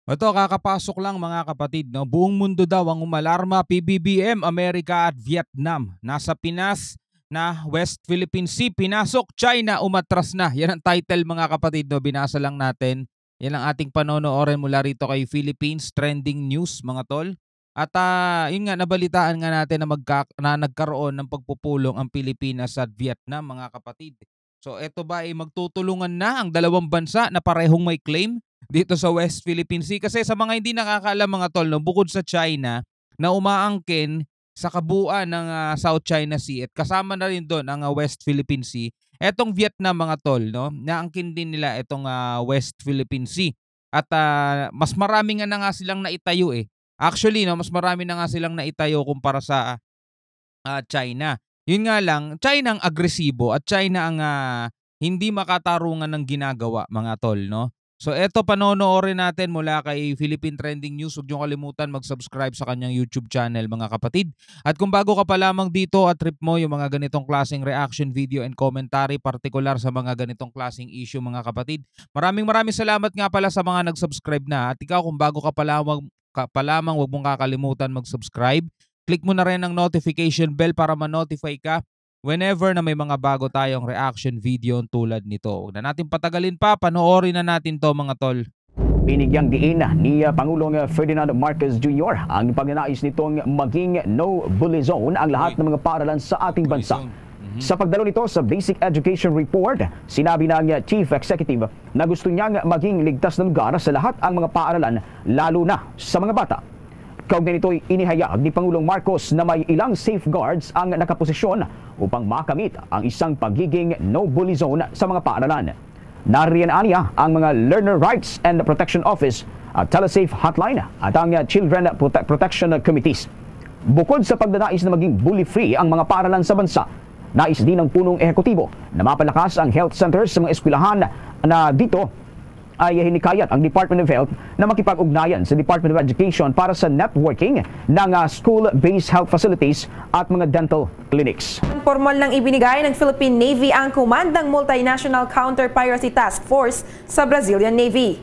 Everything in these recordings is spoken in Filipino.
Ito, kakapasok lang mga kapatid, no? Buong mundo daw ang umalarma, PBBM, Amerika at Vietnam. Nasa Pinas na West Philippine Sea, pinasok, China, umatras na. Yan ang title mga kapatid, no? Binasa lang natin. Yan ang ating panonoorin mula rito kay Philippines Trending News mga tol. At yun nga, nabalitaan nga natin na nagkaroon ng pagpupulong ang Pilipinas at Vietnam mga kapatid. So eto ba ay magtutulungan na ang dalawang bansa na parehong may claim dito sa West Philippine Sea? Kasi sa mga hindi nakakaalam mga tol, no, bukod sa China na umaangkin sa kabuuan ng South China Sea at kasama na rin doon ang West Philippine Sea, etong Vietnam mga tol, no, naangkin din nila itong West Philippine Sea. At mas marami nga na nga silang naitayo eh. Actually, no, mas marami na nga silang naitayo kumpara sa China. Yun nga lang, China ang agresibo at China ang hindi makatarungan ng ginagawa mga tol, no? So eto, panonoorin natin mula kay Philippine Trending News. Huwag niyo kalimutan mag-subscribe sa kanyang YouTube channel mga kapatid. At kung bago ka pa lamang dito at trip mo yung mga ganitong klaseng reaction video and commentary, partikular sa mga ganitong klaseng issue mga kapatid, maraming salamat nga pala sa mga nag-subscribe na. At ikaw, kung bago ka pa lamang, huwag mong kakalimutan mag-subscribe. Click mo na rin ang notification bell para ma-notify ka whenever na may mga bago tayong reaction video tulad nito. Huwag na natin patagalin pa, panoorin na natin to mga tol. Binigyang diin ni Pangulong Ferdinand Marcos Jr. ang pagnanais nitong maging no-bully zone ang lahat ng mga paaralan sa ating bansa. Sa pagdalo nito sa Basic Education Report, sinabi ng Chief Executive na gusto niyang maging ligtas na lugar sa lahat ang mga paaralan, lalo na sa mga bata. Kaugnay nito'y inihayag ni Pangulong Marcos na may ilang safeguards ang nakaposisyon upang makamit ang isang pagiging no-bully zone sa mga paaralan. Nariyan aniya ang mga Learner Rights and Protection Office at Telesafe Hotline at ang Children Protection Committees. Bukod sa pagdanais na maging bully-free ang mga paaralan sa bansa, nais din ng punong ehekutibo na mapalakas ang health centers sa mga eskwelahan na dito ay hinikayat ang Department of Health na makipag-ugnayan sa Department of Education para sa networking ng school-based health facilities at mga dental clinics. Formal nang ibinigay ng Philippine Navy ang komandang Multinational Counter-Piracy Task Force sa Brazilian Navy.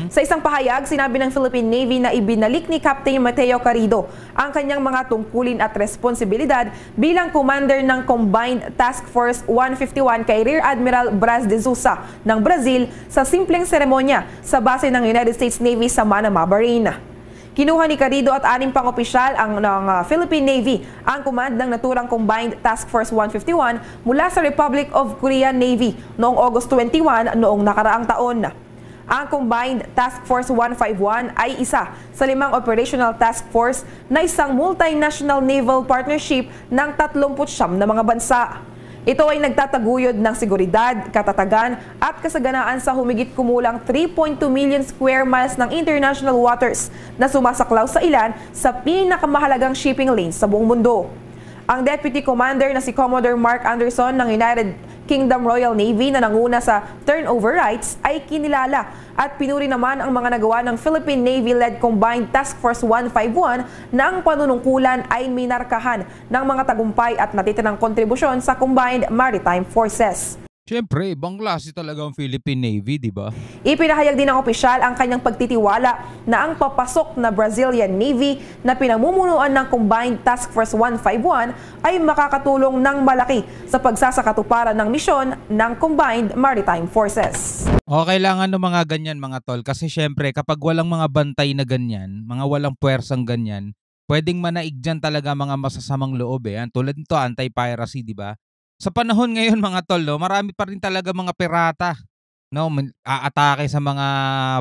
Sa isang pahayag, sinabi ng Philippine Navy na ibinalik ni Captain Mateo Carrido ang kanyang mga tungkulin at responsibilidad bilang commander ng Combined Task Force 151 kay Rear Admiral Bras de Sousa ng Brazil sa simpleng seremonya sa base ng United States Navy sa Manama, Bahrain. Kinuha ni Carrido at 6 pang opisyal ng Philippine Navy ang command ng naturang Combined Task Force 151 mula sa Republic of Korea Navy noong August 21 noong nakaraang taon. Ang Combined Task Force 151 ay isa sa 5 operational task force na isang multinational naval partnership ng 39 na mga bansa. Ito ay nagtataguyod ng seguridad, katatagan at kasaganaan sa humigit kumulang 3.2 million square miles ng international waters na sumasaklaw sa ilan sa pinakamahalagang shipping lanes sa buong mundo. Ang Deputy Commander na si Commodore Mark Anderson ng United Kingdom Royal Navy na nanguna sa turnover rights ay kinilala at pinuri naman ang mga nagawa ng Philippine Navy-led Combined Task Force 151 na ang panunungkulan ay minarkahan ng mga tagumpay at natitirang kontribusyon sa Combined Maritime Forces. Siyempre, ibang klase talaga ang Philippine Navy, di ba? Ipinahayag din ng opisyal ang kanyang pagtitiwala na ang papasok na Brazilian Navy na pinamumunuan ng Combined Task Force 151 ay makakatulong ng malaki sa pagsasakatuparan ng misyon ng Combined Maritime Forces. O, kailangan ng mga ganyan mga tol kasi syempre kapag walang mga bantay na ganyan, mga walang puwersang ganyan, pwedeng manaig dyan talaga mga masasamang loob eh. Tulad nito, anti-piracy, di ba? Sa panahon ngayon mga tol, no, marami pa rin talaga mga pirata, no, aatake sa mga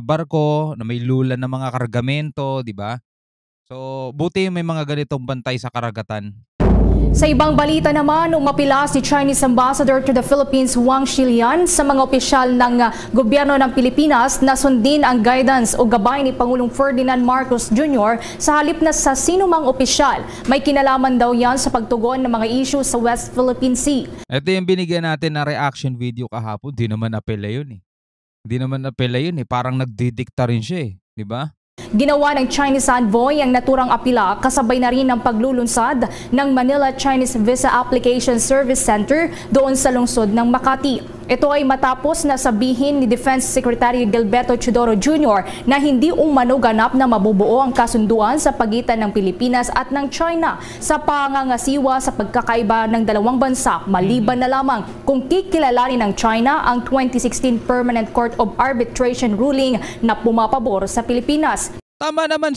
barko na may lulan ng mga kargamento, di ba? So, buti may mga ganitong bantay sa karagatan. Sa ibang balita naman, umapilas si Chinese Ambassador to the Philippines Wang Shilian sa mga opisyal ng gobyerno ng Pilipinas na sundin ang guidance o gabay ni Pangulong Ferdinand Marcos Jr. sa halip na sa sinumang opisyal. May kinalaman daw yan sa pagtugon ng mga issue sa West Philippine Sea. Ito yung binigyan natin na reaction video kahapon. Di naman apela yun eh. Parang nagdidikta rin siya eh. Di ba? Ginawa ng Chinese envoy ang naturang apila kasabay na rin ng paglulunsad ng Manila Chinese Visa Application Service Center doon sa lungsod ng Makati. Ito ay matapos na sabihin ni Defense Secretary Gilberto Teodoro Jr. na hindi umano ganap na mabubuo ang kasunduan sa pagitan ng Pilipinas at ng China sa pangangasiwa sa pagkakaiba ng dalawang bansa, maliban na lamang kung kikilalanin ng China ang 2016 Permanent Court of Arbitration ruling na pumapabor sa Pilipinas. Tama naman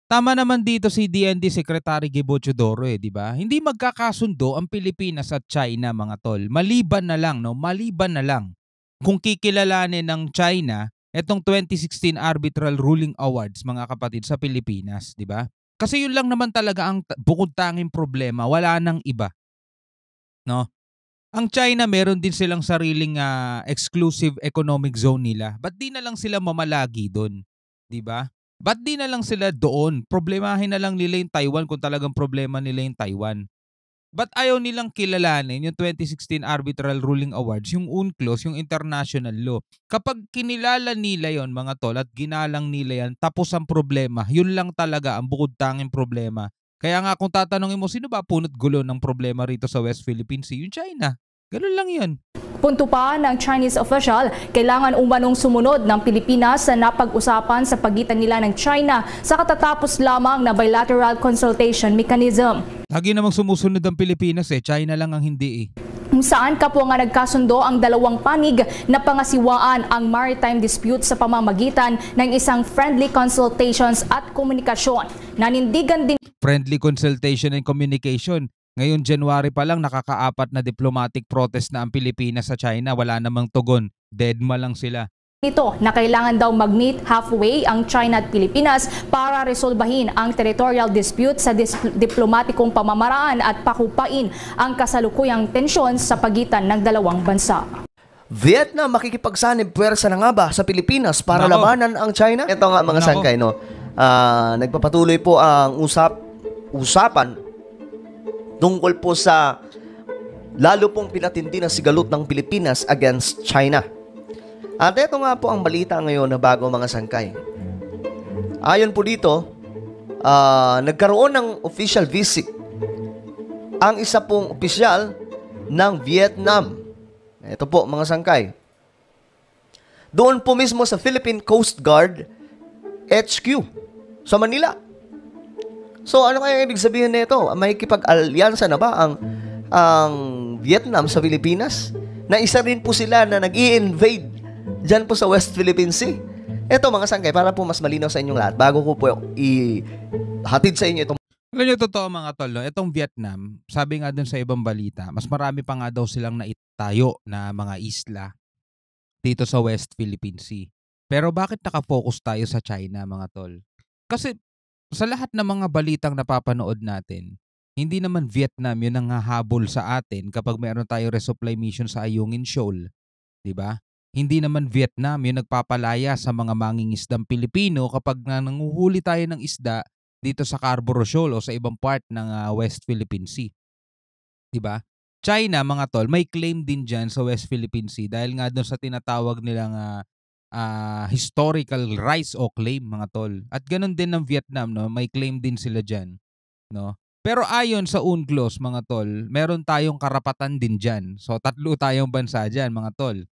Tama naman dito si DND Secretary Gibo Teodoro di ba? Hindi magkakasundo ang Pilipinas at China, mga tol. Maliban na lang kung kikilalanin ng China itong 2016 Arbitral Ruling Awards, mga kapatid, sa Pilipinas, di ba? Kasi yun lang naman talaga ang bukod tanging problema, wala nang iba. No? Ang China, meron din silang sariling exclusive economic zone nila. Ba't di na lang sila mamalagi doon? Di ba? Ba't di na lang sila doon? Problemahin na lang nila yung Taiwan kung talagang problema nila yung Taiwan. Ba't ayaw nilang kilalanin yung 2016 Arbitral Ruling Awards, yung UNCLOS, yung international law? Kapag kinilala nila yon, mga tol, at ginalang nila yan, tapos ang problema. Yun lang talaga ang bukod tanging problema. Kaya nga kung tatanungin mo, sino ba punot gulo ng problema rito sa West Philippine Sea? Yung China. Ganun lang yun. Punto pa ng Chinese official, kailangan umanong sumunod ng Pilipinas sa napag-usapan sa pagitan nila ng China sa katatapos lamang na bilateral consultation mechanism. Lagi namang sumusunod ang Pilipinas China lang ang hindi Kung saan kapwa nga nagkasundo ang dalawang panig na pangasiwaan ang maritime dispute sa pamamagitan ng isang friendly consultations at komunikasyon. Nanindigan din friendly consultation and communication. Ngayon, January pa lang, nakakaapat na diplomatic protest na ang Pilipinas sa China. Wala namang tugon. Deadma lang sila. Ito na kailangan daw mag-meet halfway ang China at Pilipinas para resolbahin ang territorial dispute sa diplomatikong pamamaraan at pakupain ang kasalukuyang tensyon sa pagitan ng dalawang bansa. Vietnam makikipagsanib puwersa na nga ba sa Pilipinas para labanan ang China? Ito nga mga sangkay, no? Nagpapatuloy po ang usapan tungkol po sa lalo pong pinatindi na sigalot ng Pilipinas against China. At ito nga po ang balita ngayon na bago, mga sangkay. Ayon po dito, nagkaroon ng official visit ang isa pong opisyal ng Vietnam. Ito po, mga sangkay. Doon po mismo sa Philippine Coast Guard HQ sa Manila. So, ano kaya ibig sabihin nito? May kipag-alyansa na ba ang Vietnam sa Pilipinas? Na isa rin po sila na nag-i-invade dyan po sa West Philippine Sea. Ito, mga sangkay, para po mas malinaw sa inyong lahat, bago ko po ihatid sa inyo itong... Alam nyo, totoo mga tol, no? Itong Vietnam, sabi nga dun sa ibang balita, mas marami pa nga daw silang naitayo na mga isla dito sa West Philippine Sea. Pero bakit nakafocus tayo sa China, mga tol? Kasi sa lahat ng mga balitang napapanood natin, hindi naman Vietnam yun ang hahabol sa atin kapag meron tayo resupply mission sa Ayungin Shoal. Diba? Hindi naman Vietnam yung nagpapalaya sa mga mangingisdang Pilipino kapag nanguhuli tayo ng isda dito sa Scarborough Shoal o sa ibang part ng West Philippine Sea. Diba? China, mga tol, may claim din dyan sa West Philippine Sea dahil nga doon sa tinatawag nilang historical rights o claim, mga tol. At ganun din ng Vietnam, no? May claim din sila dyan. No? Pero ayon sa UNCLOS, mga tol, meron tayong karapatan din dyan. So, 3 tayong bansa dyan, mga tol.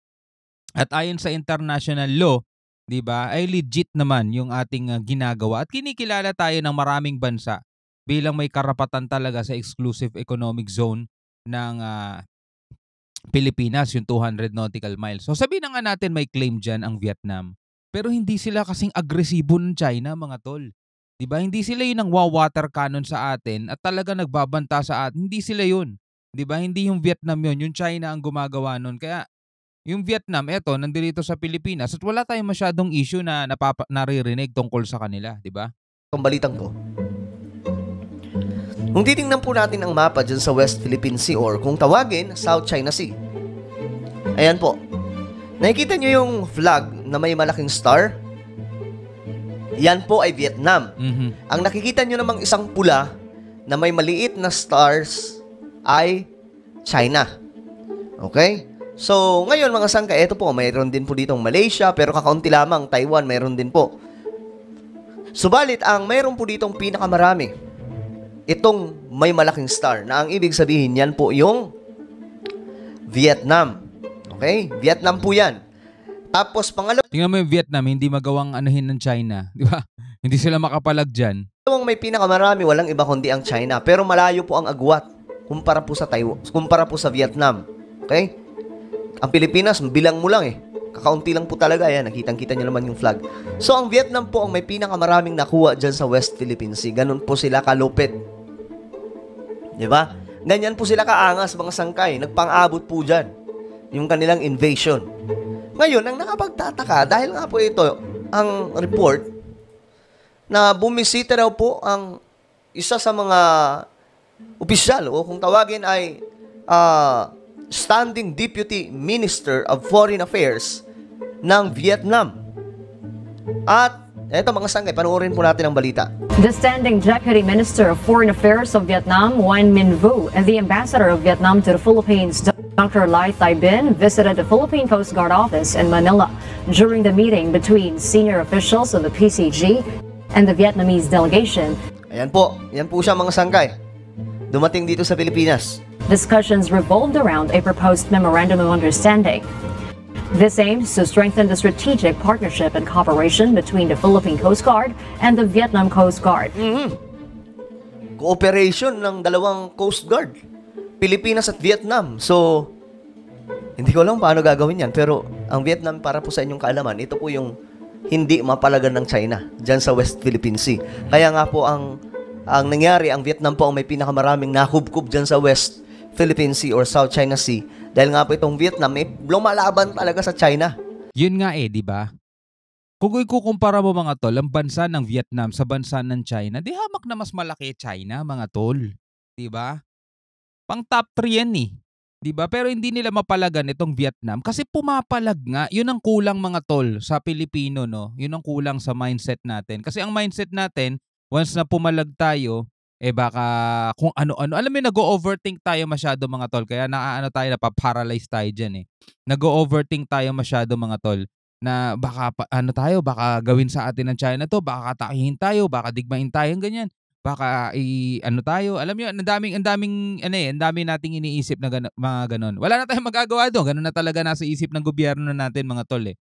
At ayon sa international law, di ba, ay legit naman yung ating ginagawa. At kinikilala tayo ng maraming bansa bilang may karapatan talaga sa exclusive economic zone ng Pilipinas, yung 200 nautical miles. So sabihin na nga natin may claim dyan ang Vietnam. Pero hindi sila kasing agresibo ng China, mga tol. Diba? Hindi sila yun ang water cannon sa atin at talaga nagbabanta sa atin. Hindi sila yun. Diba? Hindi yung Vietnam yun. Yung China ang gumagawa nun. Kaya yung Vietnam, eto, nandito sa Pilipinas at wala tayong masyadong issue na naririnig tungkol sa kanila. Diba? Ang balitang to. Kung titingnan po natin ang mapa dyan sa West Philippine Sea or kung tawagin, South China Sea. Ayan po. Nakikita nyo yung flag na may malaking star? Yan po ay Vietnam. Ang nakikita nyo namang isang pula na may maliit na stars ay China. Okay? So, ngayon mga sangka, ito po, mayroon din po ditong Malaysia, pero kakaunti lamang, Taiwan, mayroon din po. Subalit, ang mayroon po ditong pinakamarami, itong may malaking star, na ang ibig sabihin yan po yung Vietnam. Okay? Vietnam po yan. Tapos pangalawa, Tingnan mo yung Vietnam, hindi magawang anuhin ng China. Di ba? Hindi sila makapalag dyan. may pinakamarami, walang iba kundi ang China. Pero malayo po ang agwat kumpara po sa Taiwan, kumpara po sa Vietnam. Okay? Ang Pilipinas, bilang mo lang eh. Kakaunti lang po talaga. Yan, nakitang-kita nyo naman yung flag. So, ang Vietnam po ang may pinakamaraming nakuha dyan sa West Philippine Sea. Ganun po sila kalupit. Di ba? Ganyan po sila kaangas, mga sangkay. Nagpang-abot po dyan yung kanilang invasion. Ngayon, ang nakapagtataka, dahil nga po ito, ang report, na bumisita raw po ang isa sa mga opisyal, o kung tawagin ay Standing Deputy Minister of Foreign Affairs ng Vietnam. At eto mga sangkay, panoorin po natin ang balita. The Standing Deputy Minister of Foreign Affairs of Vietnam, Nguyen Minh Vu, and the Ambassador of Vietnam to the Philippines, Dr. Lai Thai Bin, visited the Philippine Coast Guard office in Manila during the meeting between senior officials of the PCG and the Vietnamese delegation. Ayan po, yan po siya mga sangkay. Dumating dito sa Pilipinas. Discussions revolved around a proposed memorandum of understanding. This aims to strengthen the strategic partnership and cooperation between the Philippine Coast Guard and the Vietnam Coast Guard. Cooperation ng dalawang Coast Guard, Pilipinas at Vietnam. So, hindi ko alam paano gagawin yan. Pero ang Vietnam, para po sa inyong kaalaman, ito po yung hindi mapalagan ng China dyan sa West Philippine Sea. Kaya nga po ang nangyari, ang Vietnam po ang may pinakamaraming nakubkub dyan sa West Philippine Sea or South China Sea. Dahil nga po itong Vietnam, lumalaban talaga sa China. Yun nga di ba? Kung ikukumpara mo mga tol, ang bansa ng Vietnam sa bansa ng China, di hamak na mas malaki China, mga tol. Di ba? Pang top 3 yan eh. Di ba? Pero hindi nila mapalagan itong Vietnam kasi pumapalag nga. Yun ang kulang mga tol sa Pilipino, no? Yun ang kulang sa mindset natin. Kasi ang mindset natin, once na pumalag tayo, baka kung ano-ano. Alam mo, nag-overthink tayo masyado mga tol. Kaya napaparalyze tayo dyan eh. Nag-overthink tayo masyado mga tol. Na baka baka gawin sa atin ng China to, baka katakihin tayo, baka digmain tayo, ganyan. Baka tayo. Alam niyo, ang daming nating iniisip na mga ganon. Wala na tayong magagawa doon. Ganon na talaga nasa isip ng gobyerno natin mga tol eh.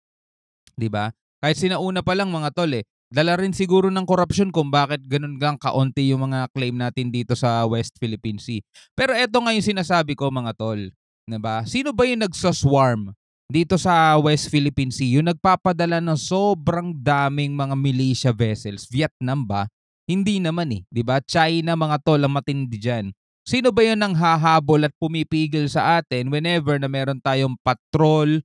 'Di ba? Kahit sinauna pa lang mga tol eh. Dala rin siguro ng korupsyon kung bakit ganun gang kaunti yung mga claim natin dito sa West Philippine Sea. Pero eto nga yung sinasabi ko mga tol, 'di ba? Sino ba yung nagsaswarm dito sa West Philippine Sea? Yung nagpapadala ng sobrang daming mga militia vessels. Vietnam ba? Hindi naman eh. 'Di ba? China mga tol ang matindi diyan. Sino ba yun ang hahabol at pumipigil sa atin whenever na meron tayong patrol,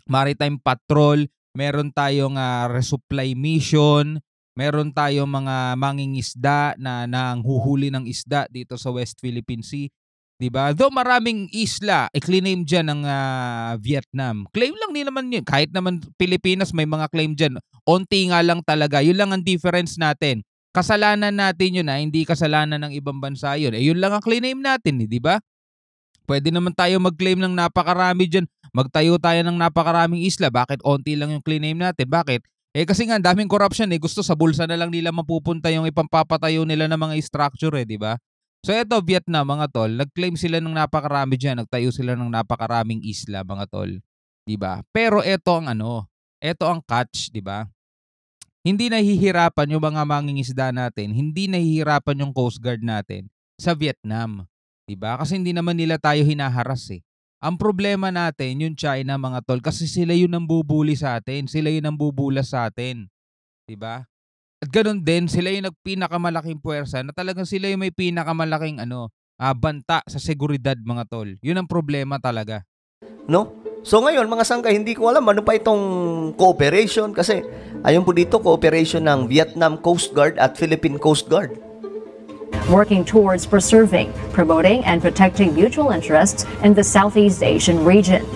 maritime patrol, meron tayong resupply mission, meron tayong mga mangingisda na nanghuhuli ng isda dito sa West Philippine Sea. Diba? Though maraming isla, i-claim dyan ng Vietnam. Claim lang din naman yun. Kahit naman Pilipinas may mga claim dyan. Onti nga lang talaga. Yun lang ang difference natin. Kasalanan natin yun hindi kasalanan ng ibang bansa yun. Yun lang ang claim natin, di ba? Pwede naman tayo mag-claim ng napakarami dyan. Magtayo tayo ng napakaraming isla. Bakit onti lang yung claim natin? Bakit? Kasi nga daming corruption Gusto sa bulsa na lang nila mapupunta yung ipampapatayo nila ng mga structure di ba? So eto Vietnam mga tol, nag-claim sila ng napakarami dyan. Nagtayo sila ng napakaraming isla mga tol. Di ba? Pero eto ang eto ang catch, di ba? Hindi nahihirapan yung mga mangingisda natin. Hindi nahihirapan yung Coast Guard natin sa Vietnam. Diba? Kasi hindi naman nila tayo hinaharas eh. Ang problema natin, yung China mga tol, kasi sila yun ang bubuli sa atin. Sila yun ang bubulas sa atin. Diba? At ganun din, sila yung nagpinakamalaking puwersa na talagang sila yung may pinakamalaking banta sa seguridad mga tol. Yun ang problema talaga. No? So ngayon, mga sangkay, hindi ko alam ano pa itong cooperation kasi ayon po dito, cooperation ng Vietnam Coast Guard at Philippine Coast Guard. Working towards preserving, promoting, and protecting mutual interests in the Southeast Asian region.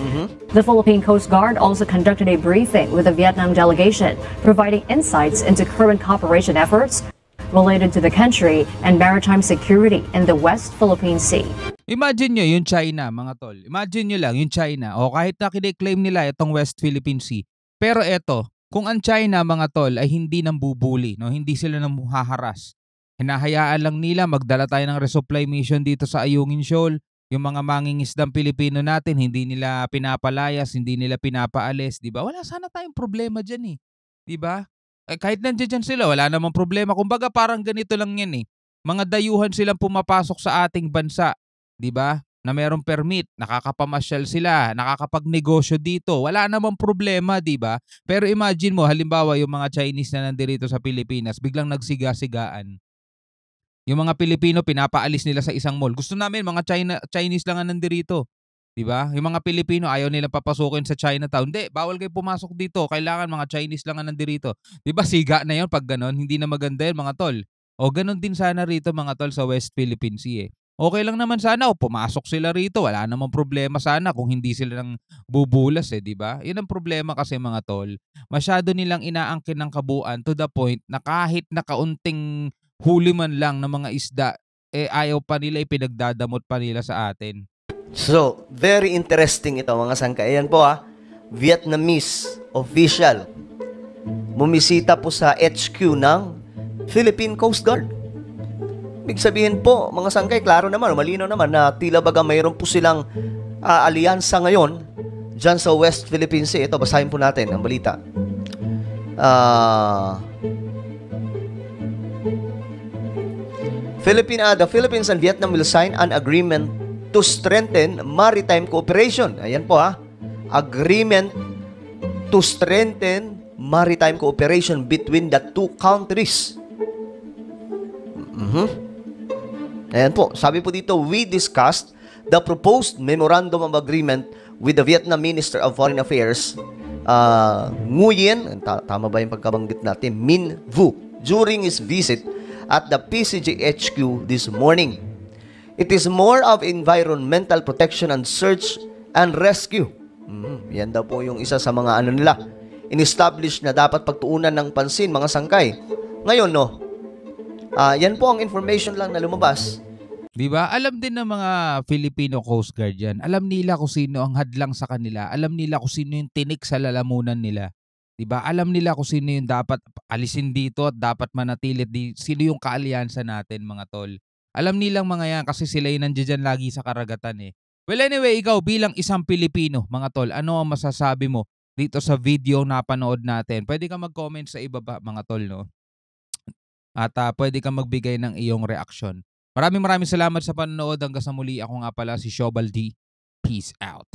The Philippine Coast Guard also conducted a briefing with the Vietnam delegation, providing insights into current cooperation efforts related to the country and maritime security in the West Philippine Sea. Imagine nyo yung China, mga tol. Imagine nyo lang yung China. O kahit na kine-claim nila itong West Philippine Sea. Pero eto, kung ang China, mga tol, ay hindi nang bubuli, no? Hindi sila nang haharas. Hinahayaan lang nila magdala tayo ng resupply mission dito sa Ayungin Shoal. Yung mga mangingisdang Pilipino natin, hindi nila pinapalayas, hindi nila pinapaalis, 'di ba? Wala sana tayong problema diyan eh. 'Di ba? Kahit nandiyan sila, wala namang problema. Kumbaga parang ganito lang 'yan eh. Mga dayuhan silang pumapasok sa ating bansa, 'di ba? Na merong permit, nakakapamasyal sila, nakakapagnegosyo dito. Wala namang problema, 'di ba? Pero imagine mo, halimbawa yung mga Chinese na nandirito sa Pilipinas, biglang nagsiga-sigaan. Yung mga Pilipino pinapaalis nila sa isang mall. Gusto namin mga Chinese lang ang nandirito, 'di ba? Yung mga Pilipino ayaw nilang papasukin sa Chinatown. Hindi, bawal kayo pumasok dito. Kailangan mga Chinese lang ang nandirito. 'Di ba siga na 'yon pag gano'n? Hindi na maganda 'yon, mga tol. O gano'n din sana rito mga tol sa West Philippine Sea eh. Okay lang naman sana o pumasok sila rito. Wala namang problema sana kung hindi sila nang bubulas eh, 'di ba? 'Yun ang problema kasi mga tol. Masyado nilang inaangkin ng kabuuan to the point na kahit na kaunting huli man lang ng mga isda, eh ayaw pa nila, ipinagdadamot pa nila sa atin. So, very interesting ito mga sangkay. Ayan po Vietnamese official. Bumisita po sa HQ ng Philippine Coast Guard. Ibig sabihin po, mga sangkay, klaro naman, malinaw naman na tila baga mayroon po silang alyansa ngayon dyan sa West Philippine Sea. Ito, basahin po natin ang balita. The Philippines and Vietnam will sign an agreement to strengthen maritime cooperation. Ayan po agreement to strengthen maritime cooperation between the two countries. Ayan po, sabi po dito, we discussed the proposed memorandum of agreement with the Vietnam Minister of Foreign Affairs, Nguyen, tama ba yung pagkabanggit natin, Minh Vu, during his visit at the PCG HQ this morning. It is more of environmental protection and search and rescue. Yan daw po yung isa sa mga nila in-establish na dapat pagtuunan ng pansin, mga sangkay. Ngayon, yan po ang information lang na lumabas. Di ba? Alam din ng mga Filipino Coast Guard yan. Alam nila kung sino ang hadlang sa kanila. Alam nila kung sino yung tinik sa lalamunan nila. Diba? Alam nila kung sino yung dapat alisin dito at dapat manatilit sino yung kaalyansa natin, mga tol. Alam nilang mga yan kasi sila yung nandiyan lagi sa karagatan eh. Well anyway, ikaw bilang isang Pilipino, mga tol, ano ang masasabi mo dito sa video na panood natin? Pwede ka mag-comment sa ibaba, mga tol, no? At pwede ka magbigay ng iyong reaksyon. Maraming salamat sa panonood. Hanggang sa muli, ako nga pala si Shobal D. Peace out.